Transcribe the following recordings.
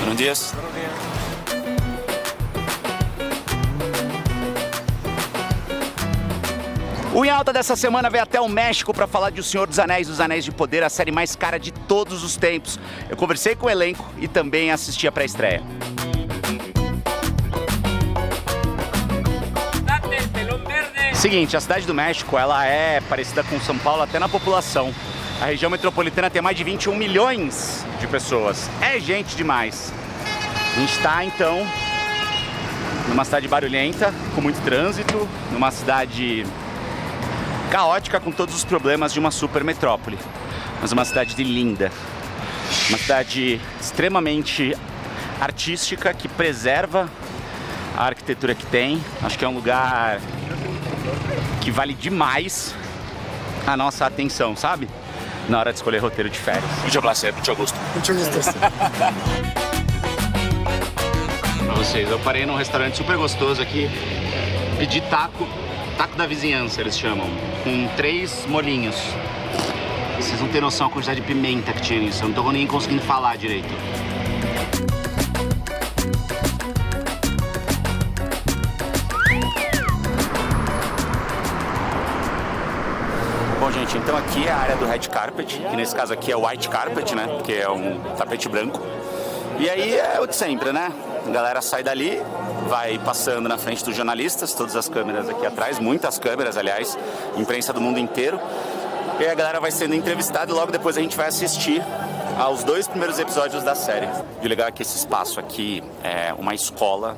Buenos dias. O Em Alta dessa semana veio até o México para falar de O Senhor dos Anéis, os Anéis de Poder, a série mais cara de todos os tempos. Eu conversei com o elenco e também assisti a pré-estreia. Seguinte, a cidade do México, ela é parecida com São Paulo até na população. A região metropolitana tem mais de 21 milhões de pessoas. É gente demais. A gente está, então, numa cidade barulhenta, com muito trânsito, numa cidade caótica, com todos os problemas de uma super metrópole. Mas uma cidade linda. Uma cidade extremamente artística, que preserva a arquitetura que tem. Acho que é um lugar que vale demais a nossa atenção, sabe? Na hora de escolher roteiro de férias. Muito prazer, muito gosto. Muito gostoso. Pra vocês, eu parei num restaurante super gostoso aqui, pedi taco da vizinhança, eles chamam, com 3 molhinhos. Vocês não têm noção da quantidade de pimenta que tinha nisso, eu não tô nem conseguindo falar direito. Bom, gente, então aqui é a área do red carpet, que nesse caso aqui é o white carpet, né, porque é um tapete branco. E aí é o de sempre, né? A galera sai dali, vai passando na frente dos jornalistas, todas as câmeras aqui atrás, muitas câmeras, aliás, imprensa do mundo inteiro. E aí a galera vai sendo entrevistada e logo depois a gente vai assistir aos 2 primeiros episódios da série. E o legal é que esse espaço aqui é uma escola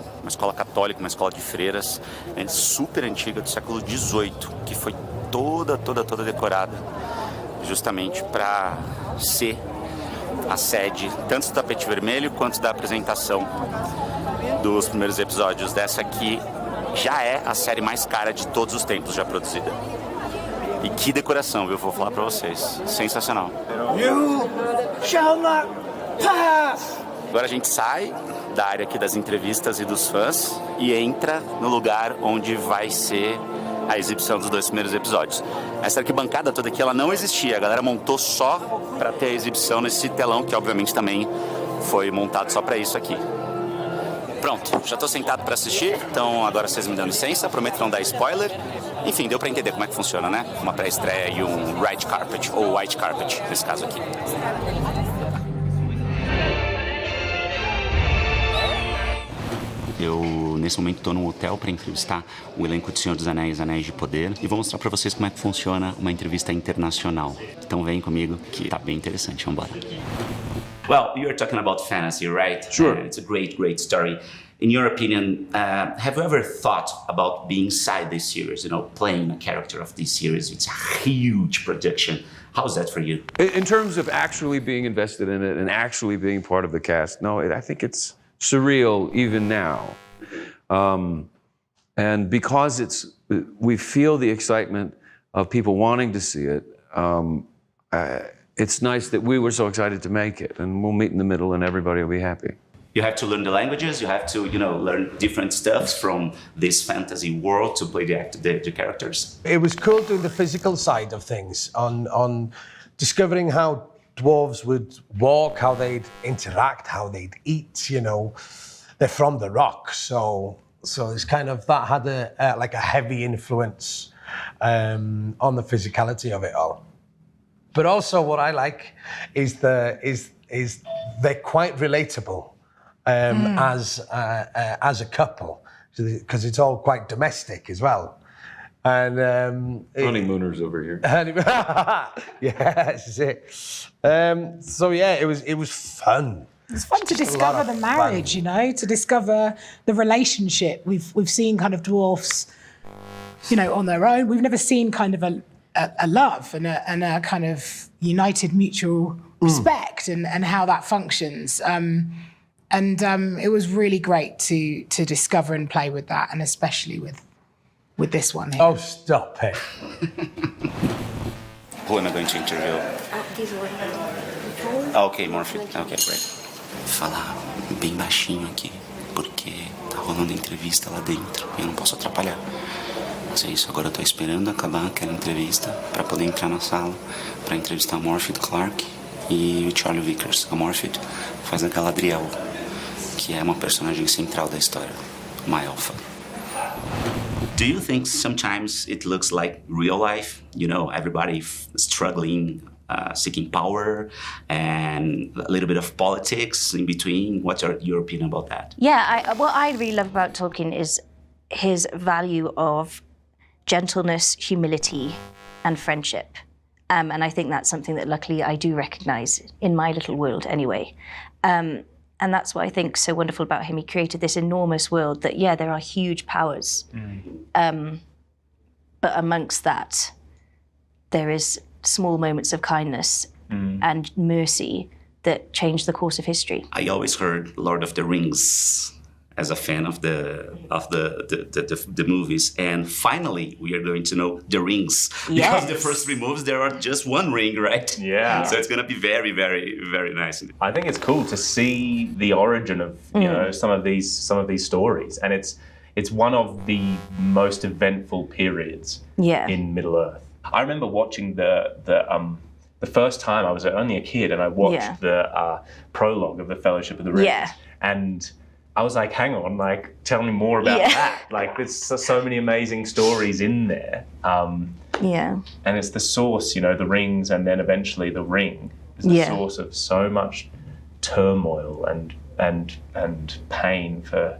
católica, uma escola de freiras, super antiga, do século XVIII, que foi toda decorada justamente para ser a sede tanto do tapete vermelho quanto da apresentação dos primeiros episódios. Dessa aqui já é a série mais cara de todos os tempos já produzida. E que decoração, viu? Vou falar pra vocês. Sensacional. You shall not pass! Agora a gente sai da área aqui das entrevistas e dos fãs e entra no lugar onde vai ser a exibição dos 2 primeiros episódios. Essa arquibancada toda aqui, ela não existia. A galera montou só para ter a exibição nesse telão, que obviamente também foi montado só para isso aqui. Pronto, já tô sentado para assistir, então agora vocês me dão licença, prometo não dar spoiler. Enfim, deu para entender como é que funciona, né? Uma pré-estreia e um red carpet, ou white carpet, nesse caso aqui. Eu, nesse momento, estou num hotel para entrevistar o elenco de Senhor dos Anéis, Anéis de Poder, e vou mostrar para vocês como é que funciona uma entrevista internacional. Então vem comigo, que tá bem interessante. Vamos embora. Well, you're talking about fantasy, right? Sure. It's a great story. In your opinion, have you ever thought about being inside this series, playing a character of this series? It's a huge production. How's that for you? In terms of actually being invested in it and actually being part of the cast, no, I think it's surreal even now. And because we feel the excitement of people wanting to see it, it's nice that we were so excited to make it, and we'll meet in the middle and everybody will be happy. You have to learn the languages, you have to, learn different stuff from this fantasy world to play the characters. It was cool doing the physical side of things, on discovering how dwarves would walk, how they'd interact, how they'd eat, They're from the rock, so it's kind of, that had a heavy influence on the physicality of it all. But also what I like is they're quite relatable as a couple, because it's all quite domestic as well. And Honeymooners over here. Yes, so yeah, it was fun. It's fun to discover the marriage, to discover the relationship. We've seen kind of dwarfs, on their own. We've never seen kind of a love and a kind of united mutual respect and how that functions. It was really great to discover and play with that, and especially with this one here. Oh, stop it. Who am I going to interview? This one. Okay, Morphy. Okay, great. Vou falar bem baixinho aqui, porque tá rolando entrevista lá dentro e eu não posso atrapalhar. Mas é isso, agora eu tô esperando acabar aquela entrevista para poder entrar na sala para entrevistar a Morphy do Clark e o Charlie Vickers. A Morphy faz a Galadriel que é uma personagem central da história, uma elfa. Do you think sometimes it looks like real life? You know, everybody struggling, seeking power, and a little bit of politics in between. What's your opinion about that? Yeah, what I really love about Tolkien is his value of gentleness, humility, and friendship. And I think that's something that luckily I do recognize in my little world anyway. And that's what I think is so wonderful about him. He created this enormous world that, yeah, there are huge powers. But amongst that, there is small moments of kindness and mercy that change the course of history. I always heard Lord of the Rings as a fan of the movies, and finally we are going to know the rings. Yes. Because the first 3 movies there are just one ring, right? Yeah. So it's gonna be very, very, very nice. I think it's cool to see the origin of you know some of these stories, and it's one of the most eventful periods in Middle Earth. I remember watching the first time I was only a kid, and I watched the prologue of the Fellowship of the Ring, and I was like, hang on, like, tell me more about that. Like, there's so many amazing stories in there. And it's the source, you know, the rings, and then eventually the ring is the source of so much turmoil and pain for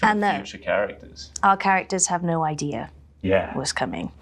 the future characters. Our characters have no idea Yeah. what's coming.